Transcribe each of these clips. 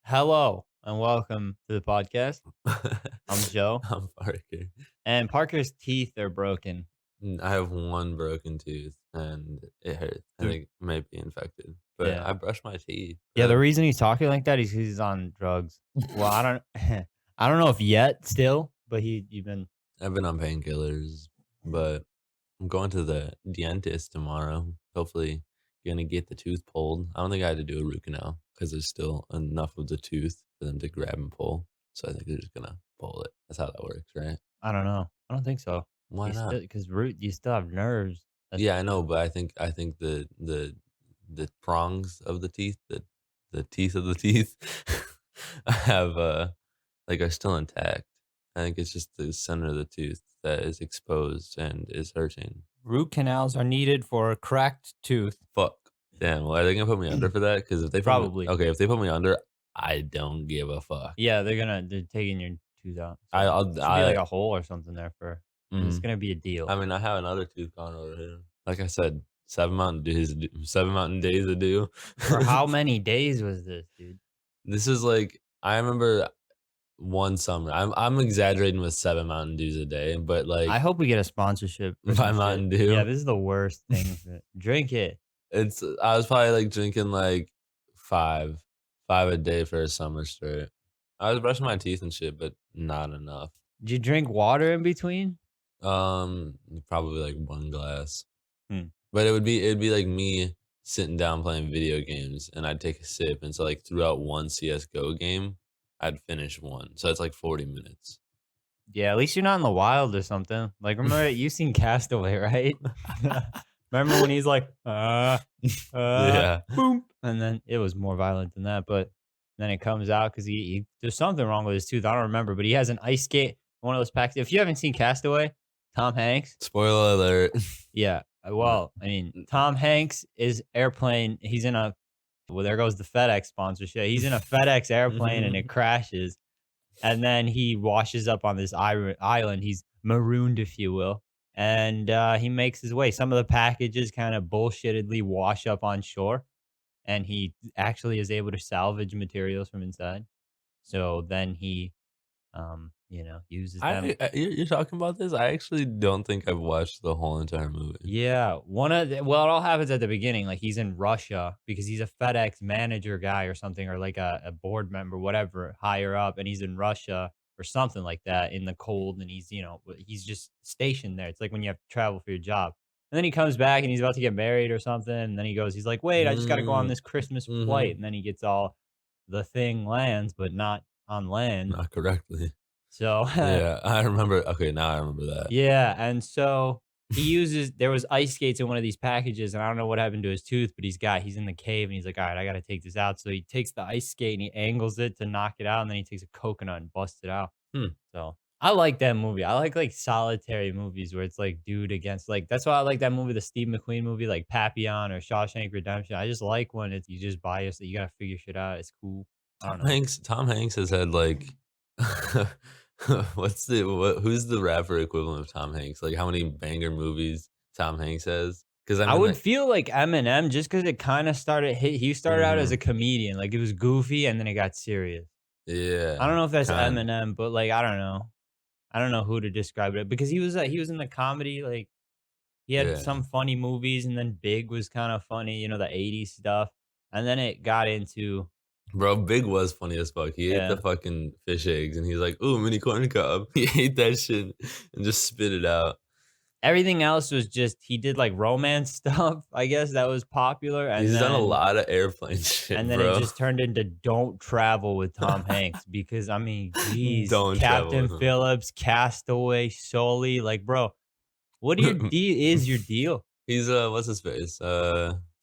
Hello and welcome to the podcast. I'm Joe, I'm Parker. and Parker's teeth are broken. I have one broken tooth and it hurts. I The- think it might be infected, but yeah, I brush my teeth. yeah. The reason he's talking like that is he's on drugs. Well, I don't, I don't know if yet still, but you've been. I've been on painkillers, but I'm going to the dentist tomorrow. Hopefully, gonna get the tooth pulled. I don't think I had to do a root canal because there's still enough of the tooth for them to grab and pull. So I think they're just gonna pull it. That's how that works, right? I don't know. I don't think so. Why You not? still because root. You still have nerves. That's Yeah, I know, but I think the prongs of the teeth, the teeth of the teeth have like are still intact. I think it's just the center of the tooth that is exposed and is hurting. root canals are needed for a cracked tooth. Fuck. Damn, well, are they gonna put me under for that? Because Probably. if they put me under, I don't give a fuck. Yeah, they're taking your tooth out. I So I'll should be like I a hole or something there for. It's mhm. gonna be a deal. I mean, I have another tooth gone over here. Like I said, 7 mountain days to do. For how many days was this, dude? This is like I remember one summer. I'm exaggerating with 7 Mountain Dews a day, but, I like, hope we get a sponsorship for by some shit. Mountain Yeah, Dew, this is the worst thing drink it. I was probably, like, drinking, like, 5 5 a day for a summer straight. I was brushing my teeth and shit, but not enough. Did you drink water in between? Probably, like, 1 glass. Hmm. But it'd be, like, me sitting down playing video games, and I'd take a sip, and so, like, throughout one CS:GO game, I'd finish 1, so it's, like, 40 minutes. Yeah, at least you're not in the wild or something. Like, remember you seen Castaway, right? Remember when he's like, Yeah. boom, and then it was more violent than that. But then it comes out because there's something wrong with his tooth. I don't remember, but he has an ice skate, one of those packs. If you haven't seen Castaway, Tom Hanks, Spoiler alert. yeah. Well, I mean, Tom Hanks is airplane. He's in a well, there goes the FedEx sponsorship. He's in a FedEx airplane and it crashes. And then he washes up on this island. He's marooned, if you will. And he makes his way. Some of the packages kind of bullshittedly wash up on shore. And he actually is able to salvage materials from inside. So then he, uses them. You're talking about this? I actually don't think I've watched the whole entire movie. Yeah, well, it all happens at the beginning. Like he's in Russia because he's a FedEx manager guy or something, or like a board member, whatever, higher up, and he's in Russia or something like that in the cold, and he's just stationed there. It's like when you have to travel for your job, and then he comes back and he's about to get married or something, and then he's like, wait, I just got to go on Mm, this Christmas flight, mhm. and then he gets all the thing lands, but not on land. Not correctly. So Yeah, I remember okay, now I remember that. yeah, and so there was ice skates in one of these packages, and I don't know what happened to his tooth, but he's in the cave and he's like, all right, I gotta take this out. So he takes the ice skate and he angles it to knock it out, and then he takes a coconut and busts it out. Hmm. So I like that movie. I like solitary movies where it's like dude against like that's why I like that movie, the Steve McQueen movie, like Papillon or Shawshank Redemption. I just like when it's you just biased that you gotta figure shit out. It's cool. I don't know. Tom Hanks has had, like who's the rapper equivalent of Tom Hanks? Like, how many banger movies Tom Hanks has? Because I I mean, would like feel like Eminem just because it kinda started he started out as a mhm. comedian, like, it was goofy and then it got serious. I Yeah, don't know if that's kind Eminem, but, like, I don't know. I don't know who to describe it because he was in the comedy, like, he had yeah. some funny movies, and then Big was kinda funny, the '80s stuff, and then it got into Bro, Big was funny as fuck. He ate the yeah. fucking fish eggs, and he's like, "Ooh, mini corn cob." He ate that shit and just spit it out. Everything else was just he did, like, romance stuff, I guess, that was popular, He's done a lot of airplane shit, and then it bro. just turned into Don't Travel with Tom Hanks because, I mean, geez, Don't travel Captain with him. Phillips, Castaway, Sully, like, bro, what are your is your deal? He's, what's his face?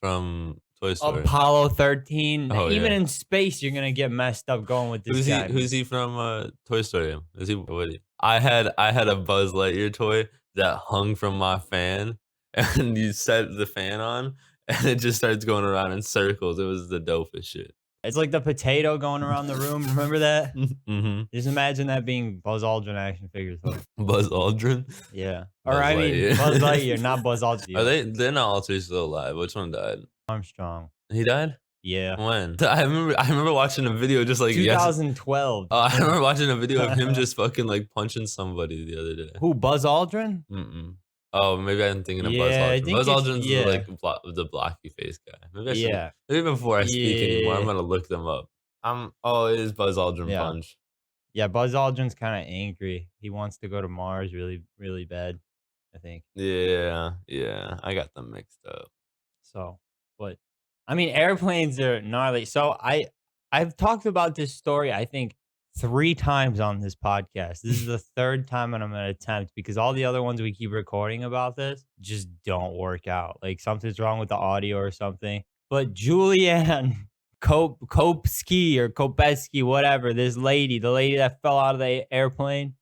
From Toy Story. Apollo 13, Oh, even yeah. in space, you're gonna get messed up going with this guy, Who's man. he from, Toy Story? Is he Woody? I had a Buzz Lightyear toy that hung from my fan, and you set the fan on, and it just starts going around in circles. It was the dopest shit. It's like the potato going around the room, remember that? Mhm. Just imagine that being Buzz Aldrin action figure toy. Buzz Aldrin? Yeah. Or, Buzz I mean, Buzz Lightyear. Lightyear, not Buzz Are Aldrin. they're not all 3 still alive? Which one died? Armstrong. He died? Yeah. When? I remember watching a video just like 2012. Oh, I remember watching a video of him just fucking like punching somebody the other day. Who, Buzz Aldrin? Mm-mm. Oh, maybe I'm thinking of Buzz Yeah, I Aldrin. think Buzz it's Aldrin's the yeah. like the blocky face guy. Maybe I should. Yeah. Maybe before I speak anymore, I'm Yeah. gonna look them up. Oh, it is Buzz Aldrin Yeah. punch. Yeah, Buzz Aldrin's kinda angry. He wants to go to Mars really, really bad, I think. Yeah, yeah. I got them mixed up. So, but I mean, airplanes are gnarly. So I've talked about this story, I think, 3 times on this podcast. This is the 3rd time that I'm gonna attempt because all the other ones we keep recording about this just don't work out. Like something's wrong with the audio or something. But Julianne Kopsky or Kopeski, whatever, this lady, the lady that fell out of the airplane.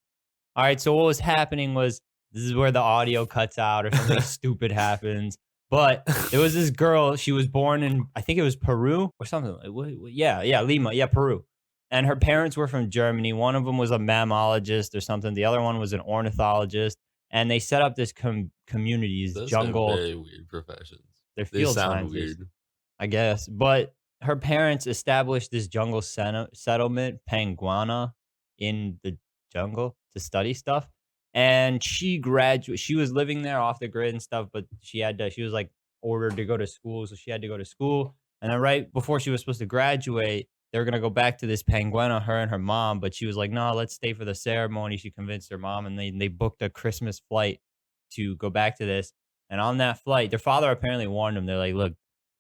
All right, so what was happening was this is where the audio cuts out or something stupid happens. But there was this girl. She was born in, I think it was Peru or something. Yeah, Lima. Yeah, Peru. And her parents were from Germany. One of them was a mammologist or something. The other one was an ornithologist. And they set up this community, this Those are jungle. very weird professions. They're They field sound scientists, weird. I guess. But her parents established this jungle settlement, Panguana, in the jungle to study stuff. And she graduated. She was living there off the grid and stuff, but she had to. She was like ordered to go to school, so she had to go to school. And then right before she was supposed to graduate, they were gonna go back to this Panguana, her and her mom. But she was like, "No, let's stay for the ceremony." She convinced her mom, and they booked a Christmas flight to go back to this. And on that flight, their father apparently warned them. They're like, "Look,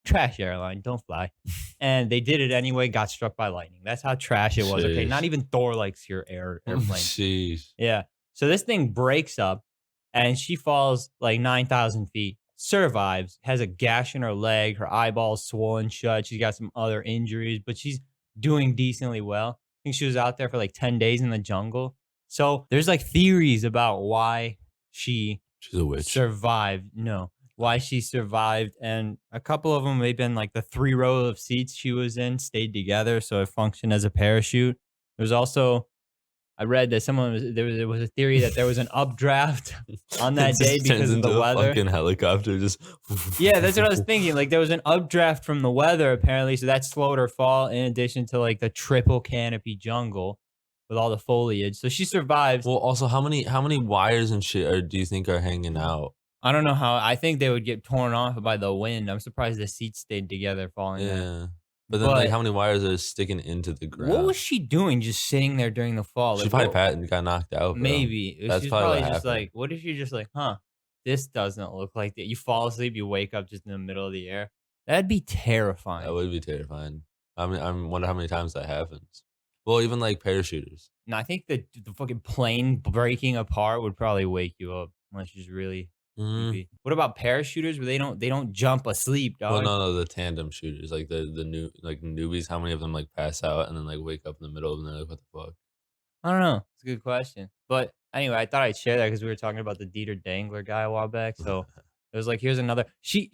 trash airline, don't fly." And they did it anyway, got struck by lightning. That's how trash it was, okay? Not Sheesh. even Thor likes your airplane. Sheesh. Yeah. So this thing breaks up and she falls like 9,000 feet, survives, has a gash in her leg, her eyeballs swollen shut. She's got some other injuries, but she's doing decently well. I think she was out there for like 10 days in the jungle. So there's like theories about why she She's a witch. survived. No, why she survived. And a couple of them, they've been like the 3 row of seats she was in stayed together. So it functioned as a parachute. There's also, I read that there was a theory that there was an updraft on that It day just turns because of the into a weather. fucking helicopter, just. Yeah, that's what I was thinking. Like there was an updraft from the weather apparently, so that slowed her fall. In addition to like the triple canopy jungle with all the foliage, so she survives. Well, also, how many wires and shit do you think are hanging out? I don't know how. I think they would get torn off by the wind. I'm surprised the seats stayed together falling down. Yeah, but then like how many wires are sticking into the ground? What was she doing just sitting there during the fall? She Like, probably what- patent got knocked out. Bro. Maybe. That's She's probably probably what just happened. like, what if you're just like, huh, this doesn't look like that. You fall asleep, you wake up just in the middle of the air. That'd be terrifying. That would be terrifying. I mean, I wonder how many times that happens. Well, even like parachuters. No, I think the fucking plane breaking apart would probably wake you up unless you're just really sleepy. What about parachuters where they don't jump asleep, Well, dog? no, the tandem shooters, like the new like newbies. How many of them like pass out and then like wake up in the middle of the night? Like, what the fuck? I don't know. It's a good question. But anyway, I thought I'd share that because we were talking about the Dieter Dangler guy a while back. So it was like, here's another. She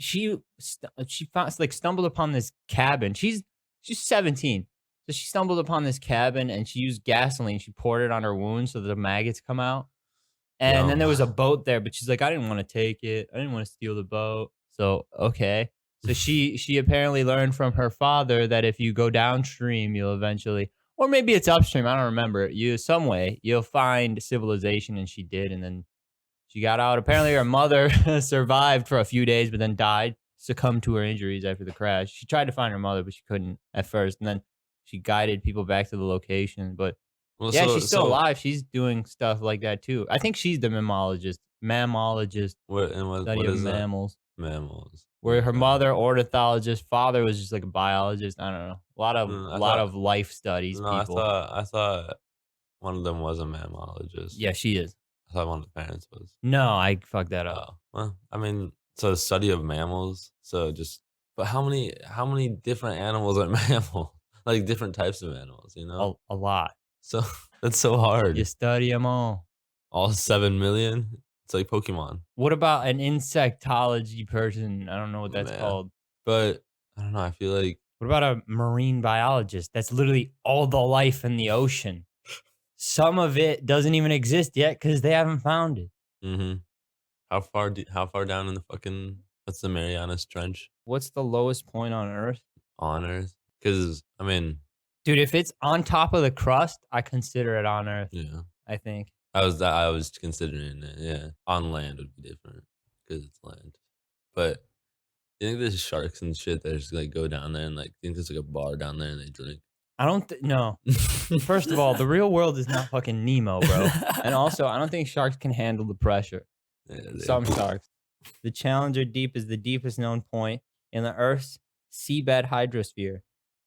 found like stumbled upon this cabin. She's 17, so she stumbled upon this cabin and she used gasoline. She poured it on her wound so the maggots come out. And then there was a boat there, but she's like, I didn't want to take it. I didn't want to steal the boat. So okay. So she apparently learned from her father that if you go downstream, you'll eventually, or maybe it's upstream. I don't remember. Some way you'll find civilization, and she did. And then she got out. Apparently, her mother survived for a few days, but then died, succumbed to her injuries after the crash. She tried to find her mother, but she couldn't at first. And then she guided people back to the location. But Well, yeah, she's still alive. She's doing stuff like that too. I think she's the mammologist. What Study of is that? mammals. Mammals. Where her Okay. mother, ornithologist, father was just like a biologist. I don't know. A lot of I lot thought- of life studies. No, People. I thought one of them was a mammologist. Yeah, she is. I thought one of the parents was. No, I fucked that up. Oh, well, I mean, so the study of mammals. So just, but how many different animals are mammals? Like different types of animals, you know? A lot. So that's so hard. You study them all. All 7 million. It's like Pokemon. What about an insectology person? I don't know what that's Man. called. But I don't know. I feel like What about a marine biologist? That's literally all the life in the ocean. Some of it doesn't even exist yet because they haven't found it. mm-hmm. How far down in the fucking what's the Marianas Trench? What's the lowest point on Earth? on Earth? Because I mean, Dude, if it's on top of the crust, I consider it on Earth. yeah, I think. I was considering it. Yeah, on land would be different because it's land. But you think there's sharks and shit that just like go down there and like think there's like a bar down there and they drink? I don't no. First of all, the real world is not fucking Nemo, bro. And also, I don't think sharks can handle the pressure. Yeah, Some sharks. The Challenger Deep is the deepest known point in the Earth's seabed hydrosphere,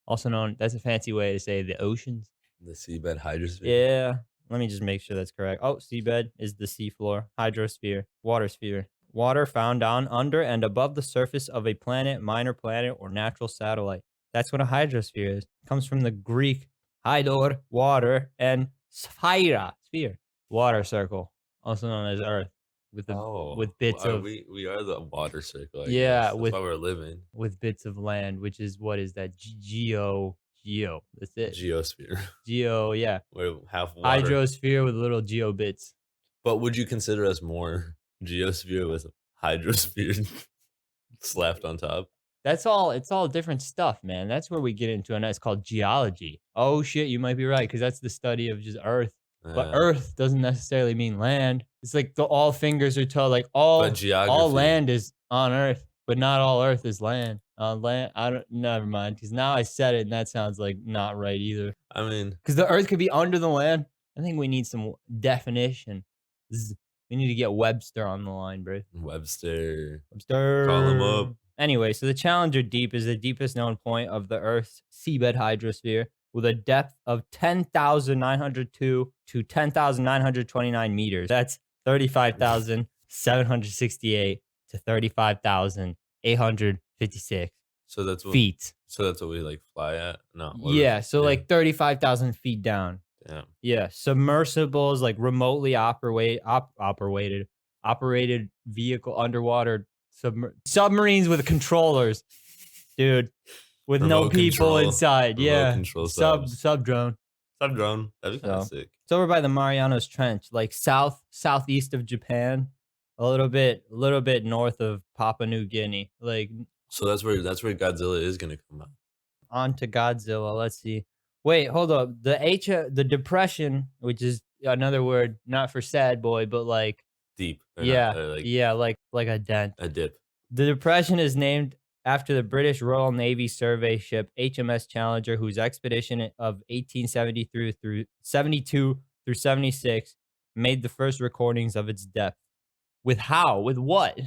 also known. That's a fancy way to say the oceans. the seabed hydrosphere. Yeah. Let me just make sure that's correct. Oh, seabed is the seafloor. Hydrosphere, water sphere. Water found on, under, and above the surface of a planet, minor planet, or natural satellite. That's what a hydrosphere is. It comes from the Greek hydor, water, and sphaira, sphere, water circle, also known as Earth, with bits of we are the water circle. I Yeah, guess. That's why we're living. with bits of land, which is what is that? Geo. That's it. Geosphere. Geo, yeah. We're half water. Hydrosphere with little geo bits. But would you consider us more geosphere with hydrosphere slapped on top? It's all different stuff, man. That's where we get into, and it's called geology. Oh shit, you might be right, because that's the study of just Earth. But Earth doesn't necessarily mean land. It's like all fingers are told, like all land is on Earth, but not all Earth is land. On land, never mind, because now I said it, and that sounds like not right either. I mean, because the Earth could be under the land. I think we need some definition. We need to get Webster on the line, bro. Webster. Call him up. Anyway, so the Challenger Deep is the deepest known point of the Earth's seabed hydrosphere with a depth of 10,902 to 10,929 meters. That's 35,768 to 35,856 feet. So that's what we like fly at? No. Yeah, so like 35,000 feet down. Damn. Yeah, submersibles, like remotely operated vehicle underwater submarines with controllers, dude, with Remote no people control. inside. Yeah, control sub drone. That'd be kind of sick. It's over by the Marianas Trench, like southeast of Japan, a little bit north of Papua New Guinea. Like, so that's where Godzilla is gonna come out. On to Godzilla. Let's see. Wait, hold up. The depression, which is another word not for sad boy, but like deep. Like a dent. A dip. The depression is named after the British Royal Navy survey ship HMS Challenger, whose expedition of 1872 through 76 made the first recordings of its depth. With what?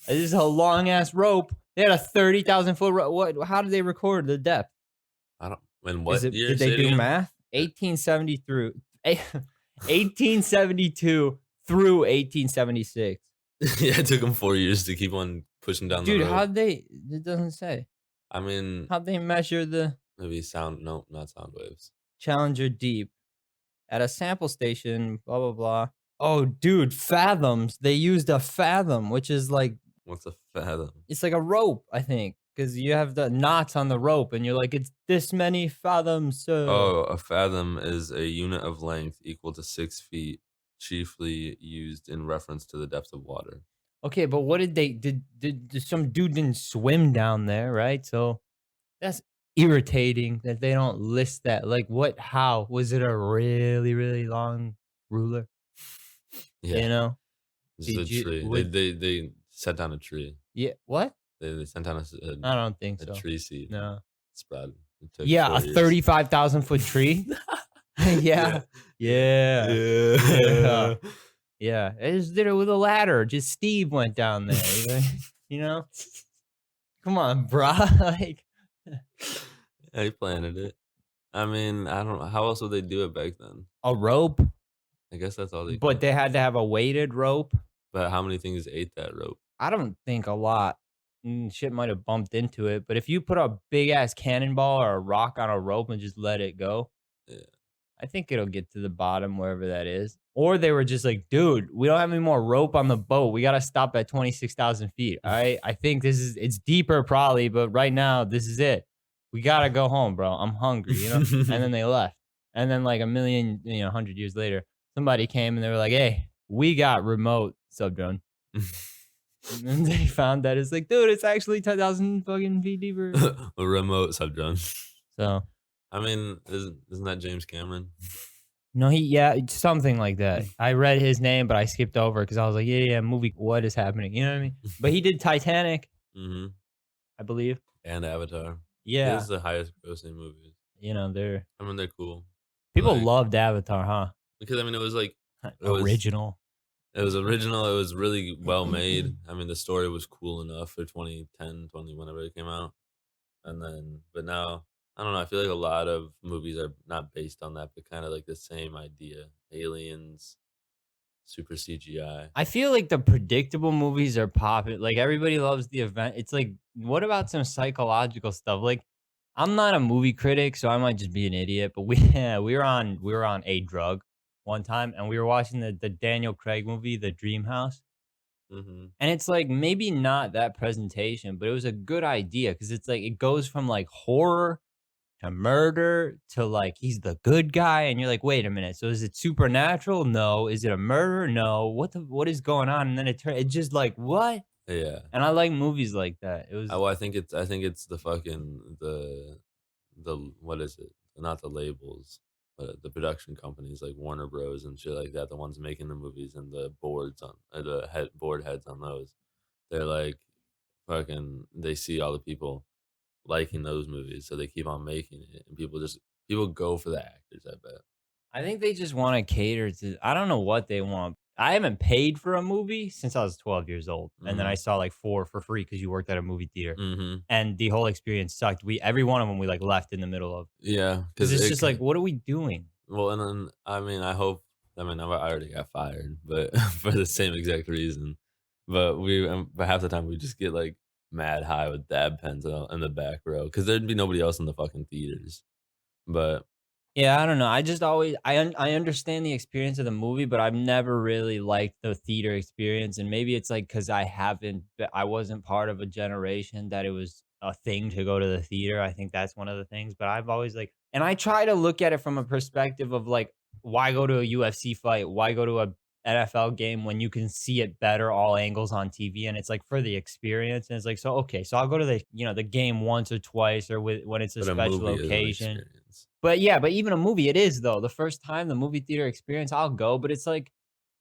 This is a long ass rope. They had a 30,000 foot rope. What? How did they record the depth? I don't. And what year? Did they do math? 1872 through 1876. Yeah, it took them 4 years to keep on pushing down the road. Dude, how'd they? It doesn't say. I mean, how'd they measure the? Maybe sound. No, not sound waves. Challenger Deep at a sample station. Blah blah blah. Oh, dude, fathoms. They used a fathom, which is like. What's a fathom? It's like a rope, I think, because you have the knots on the rope, and you're like, it's this many fathoms. Oh, a fathom is a unit of length equal to 6 feet, chiefly used in reference to the depth of water. Okay, but what did some dude didn't swim down there, right? So that's irritating that they don't list that. Like, how was it a really, really long ruler? Yeah, you know, it's a tree. They set down a tree. Yeah, what? They sent down I don't think so. A tree seed. No. Sprout. Yeah, a 35,000 foot tree. Yeah. Yeah. They just did it with a ladder. Just Steve went down there. You know? Come on, brah. Like, yeah, he planted it. I mean, I don't know. How else would they do it back then? A rope? I guess that's all they But they had to have a weighted rope. But how many things ate that rope? I don't think a lot. Shit might have bumped into it. But if you put a big ass cannonball or a rock on a rope and just let it go, yeah, I think it'll get to the bottom wherever that is. Or they were just like, dude, we don't have any more rope on the boat. We got to stop at 26,000 feet. All right. I think it's deeper probably, but right now this is it. We got to go home, bro. I'm hungry, you know? And then they left. And then like 100 years later, somebody came and they were like, hey, we got remote sub drone. And then they found that it's like, dude, it's actually 10,000 fucking feet deeper. A remote subdrone. So I mean, isn't that James Cameron? no, yeah, it's something like that. I read his name, but I skipped over because I was like, yeah, yeah, movie, what is happening? You know what I mean? But he did Titanic, Hmm. I believe. And Avatar. This Yeah, is the highest grossing movies. they're I mean, they're cool. people Like, loved Avatar, huh? because I mean, it was like, it was, Original. it was original. It was really well made. I mean, the story was cool enough for 2010, 20, whenever it came out. And then, but now, I don't know. I feel like a lot of movies are not based on that, but kind of like the same idea. Aliens, super CGI. I feel like the predictable movies are popping. Like everybody loves the event. It's like, what about some psychological stuff? Like, I'm not a movie critic, so I might just be an idiot. But we yeah, we were on a drug one time, and we were watching the Daniel Craig movie, The Dream House. Hmm. And it's like maybe not that presentation, but it was a good idea because it's like it goes from like horror to murder to like he's the good guy, and you're like, wait a minute, so is it supernatural? No. Is it a murder? No. What is going on? And then it just like what? Yeah. And I like movies like that. It was Well, I think it's the fucking the what is it? Not the labels, but the production companies like Warner Bros. And shit like that. The ones making the movies and the boards on the board heads on those. They're like fucking. They see all the people liking those movies, so they keep on making it, and people go for the actors. I bet. I think they just want to cater to I don't know what they want. I haven't paid for a movie since I was 12 years old. And then I Mhm. saw like four for free because you worked at a movie theater. Mhm. And the whole experience sucked. We every one of them we like left in the middle of Yeah, because because it's it. just like, what are we doing? Well, and then I mean, I hope. I mean, I already got fired, but for the same exact reason. But half the time we just get like mad high with dab pens in the back row because there'd be nobody else in the fucking theaters. But Yeah, I don't know. I just always I understand the experience of the movie, but I've never really liked the theater experience. And maybe it's like because I wasn't part of a generation that it was a thing to go to the theater. I think that's one of the things. But I've always like, and I try to look at it from a perspective of like, why go to a UFC fight? Why go to a NFL game when you can see it better all angles on TV? And it's like for the experience. And it's like, so okay, so I'll go to the game once or twice or when it's a a special movie is an occasion. experience. But yeah, but even a movie, it is though. The first time, the movie theater experience, I'll go, but it's like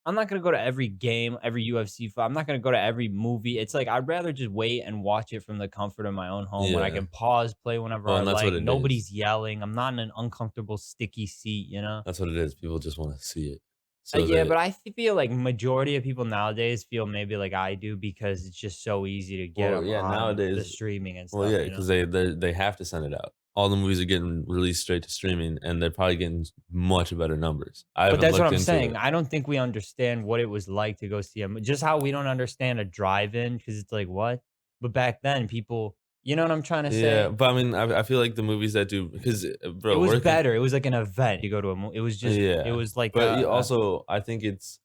I'm not gonna go to every game, every UFC fight. I'm not gonna go to every movie. It's like I'd rather just wait and watch it from the comfort of my own home when I Yeah. can pause, play whenever Well, I and that's what like. it is. Nobody's yelling. I'm not in an uncomfortable, sticky seat, you know? That's what it is. People just want to see it, so Yeah, that. but I feel like majority of people nowadays feel maybe like I do because it's just so easy to get Well, them yeah, on the nowadays. streaming and Well, stuff, yeah, you know? because they have to send it out. All the movies are getting released straight to streaming, and they're probably getting much better numbers. I But haven't that's what looked I'm into saying. it. I don't think we understand what it was like to go see a just how we don't understand a drive-in because it's like, "What?" But back then, people you know what I'm trying to Yeah, say? but I mean, I feel like the movies that do because It bro, was working. better. It was like an event. You go to a mo it was just it Yeah, was like but you a also I think it's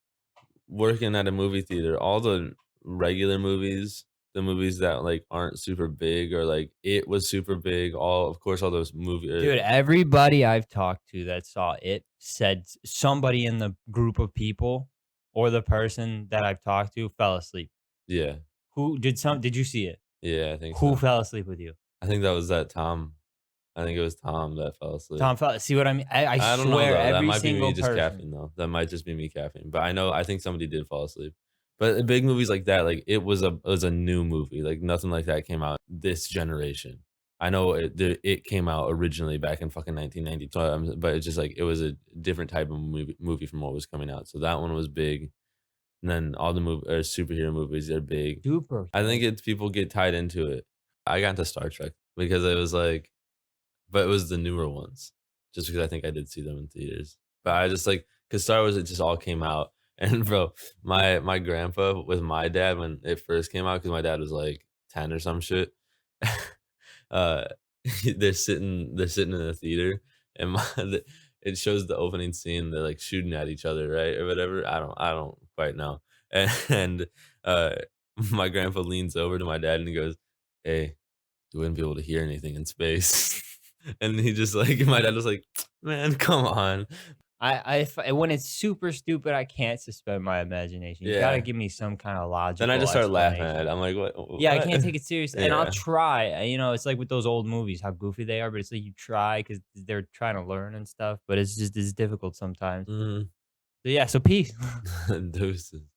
working at a movie theater. All the regular movies, the movies that like aren't super big or like it was super big. All of course, all those dude, everybody I've talked to that saw it said somebody in the group of people or the person that I've talked to fell asleep. yeah, Did you see it? yeah, I think Who so. fell asleep with you? I think that was that Tom. I think it was Tom that fell asleep. Tom fell see what I mean? I I don't know swear though. That every might be me single just person caffeine though. That might just be me caffeine. But I think somebody did fall asleep. But big movies like that, like it was a new movie. Like nothing like that came out this generation. I know it came out originally back in fucking 1990, but it's just like it was a different type of movie from what was coming out. So that one was big. And then all the superhero movies are big. super I think huge. it's people get tied into it. I got into Star Trek because it was like but it was the newer ones, just because I think I did see them in theaters. But I just like because Star Wars, it just all came out, and bro, my grandpa with my dad when it first came out, because my dad was like 10 or some shit. uh, they're sitting in the theater, and it shows the opening scene. They're like shooting at each other, right, or whatever. I don't quite know. And uh, my grandpa leans over to my dad and he goes, "Hey, you wouldn't be able to hear anything in space." And he just like my dad was like, "Man, come on." When it's super stupid, I can't suspend my imagination. You gotta Yeah. give me some kinda Then I logical just start laughing at it. explanation. I'm like, "What Yeah, I what?" can't take it seriously, and I'll Yeah. try, it's like with those old movies, how goofy they are, but it's like you try because 'cause they're trying to learn and stuff, but it's difficult sometimes. Mhm. So, yeah, so peace. Deuces.